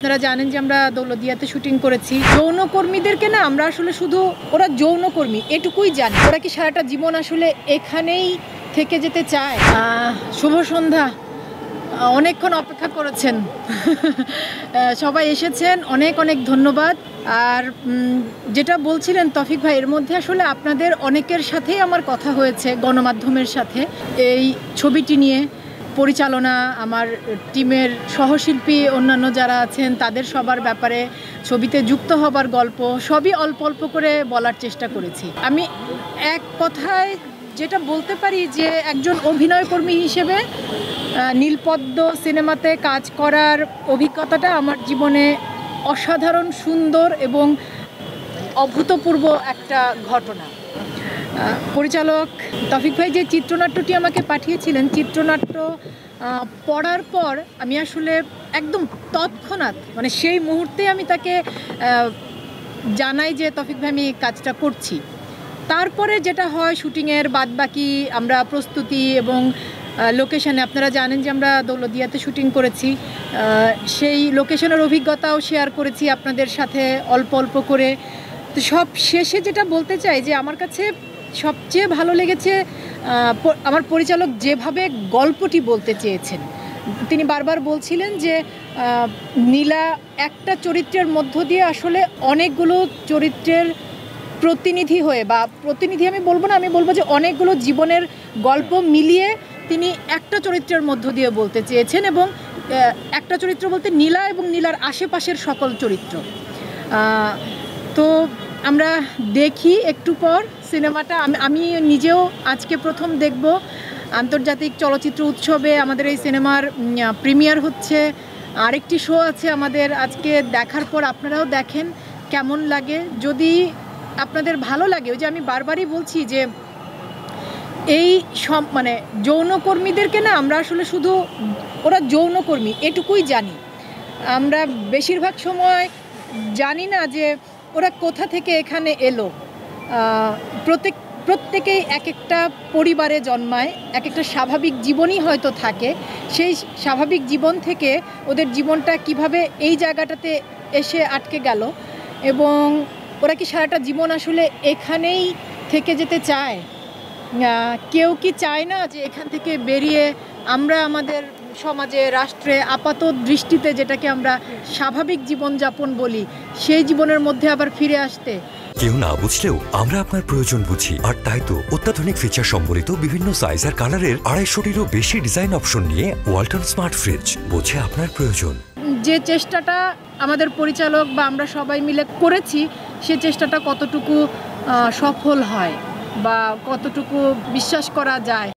আপনারা জানেন যে আমরা দৌলতদিয়াতে শুটিং করেছি। যৌনকর্মীদেরকে না আমরা আসলে শুধু ওরা যৌনকর্মী এটুকুই জানি। ওরা কি সারাটা জীবন আসলে এখানেই থেকে যেতে চায়? শুভ সন্ধ্যা। অনেকক্ষণ অপেক্ষা করেছেন। সবাই এসেছেন, অনেক অনেক ধন্যবাদ। আর যেটা বলছিলেন তৌফিক ভাই, এর মধ্যে আসলে আপনাদের অনেকের সাথেই আমার কথা হয়েছে, গণমাধ্যমের সাথে এই ছবিটি নিয়ে। পরিচালনা, আমার টিমের সহশিল্পী, অন্যান্য যারা আছেন তাদের সবার ব্যাপারে, ছবিতে যুক্ত হবার গল্প সবই অল্প অল্প করে বলার চেষ্টা করেছি। আমি এক কথায় যেটা বলতে পারি যে একজন অভিনয়কর্মী হিসেবে নীলপদ্ম সিনেমাতে কাজ করার অভিজ্ঞতাটা আমার জীবনে অসাধারণ সুন্দর এবং অভূতপূর্ব একটা ঘটনা। পরিচালক তৌফিক ভাই যে চিত্রনাট্যটি আমাকে পাঠিয়েছিলেন, চিত্রনাট্য পড়ার পর আমি আসলে একদম তৎক্ষণাৎ মানে সেই মুহূর্তে আমি তাকে জানাই যে তৌফিক ভাই আমি কাজটা করছি। তারপরে যেটা হয় শুটিংয়ের বাদবাকি আমরা প্রস্তুতি এবং লোকেশানে, আপনারা জানেন যে আমরা দৌলতদিয়াতে শুটিং করেছি, সেই লোকেশনের অভিজ্ঞতাও শেয়ার করেছি আপনাদের সাথে অল্প অল্প করে। তো সব শেষে যেটা বলতে চাই যে আমার কাছে সবচেয়ে ভালো লেগেছে আমার পরিচালক যেভাবে গল্পটি বলতে চেয়েছেন। তিনি বারবার বলছিলেন যে নীলা একটা চরিত্রের মধ্য দিয়ে আসলে অনেকগুলো চরিত্রের প্রতিনিধি হয়ে, বা প্রতিনিধি আমি বলবো না, আমি বলবো যে অনেকগুলো জীবনের গল্প মিলিয়ে তিনি একটা চরিত্রের মধ্য দিয়ে বলতে চেয়েছেন। এবং একটা চরিত্র বলতে নীলা এবং নীলার আশেপাশের সকল চরিত্র। তো আমরা দেখি একটু পর সিনেমাটা। আমি নিজেও আজকে প্রথম দেখব। আন্তর্জাতিক চলচ্চিত্র উৎসবে আমাদের এই সিনেমার প্রিমিয়ার হচ্ছে, আরেকটি শো আছে আমাদের। আজকে দেখার পর আপনারাও দেখেন কেমন লাগে। যদি আপনাদের ভালো লাগে, ওই যে আমি বারবারই বলছি যে এই মানে যৌনকর্মীদেরকে না আমরা আসলে শুধু ওরা যৌনকর্মী এটুকুই জানি। আমরা বেশিরভাগ সময় জানি না যে ওরা কোথা থেকে এখানে এলো। প্রত্যেকেই এক একটা পরিবারে জন্মায়, এক একটা স্বাভাবিক জীবনই হয়তো থাকে। সেই স্বাভাবিক জীবন থেকে ওদের জীবনটা কিভাবে এই জায়গাটাতে এসে আটকে গেল, এবং ওরা কি সারাটা জীবন আসলে এখানেই থেকে যেতে চায়? কেউ কি চায় না যে এখান থেকে বেরিয়ে আমরা আমাদের সমাজে, রাষ্ট্রে আপাত দৃষ্টিতে যেটাকে আমরা স্বাভাবিক জীবনযাপন বলি, সেই জীবনের মধ্যে আবার ফিরে আসতে? কেউ না বুঝলেও আমরা আপনার প্রয়োজন বুঝি, আর তাই তো অত্যাধুনিক ফিচার সম্বলিত বিভিন্ন সাইজ আর কালারের 250-টিরও বেশি ডিজাইন অপশন নিয়ে ওয়ালটন স্মার্ট ফ্রিজ বোঝে আপনার প্রয়োজন। যে চেষ্টাটা আমাদের পরিচালক বা আমরা সবাই মিলে করেছি, সে চেষ্টাটা কতটুকু সফল হয় বা কতটুকু বিশ্বাস করা যায়।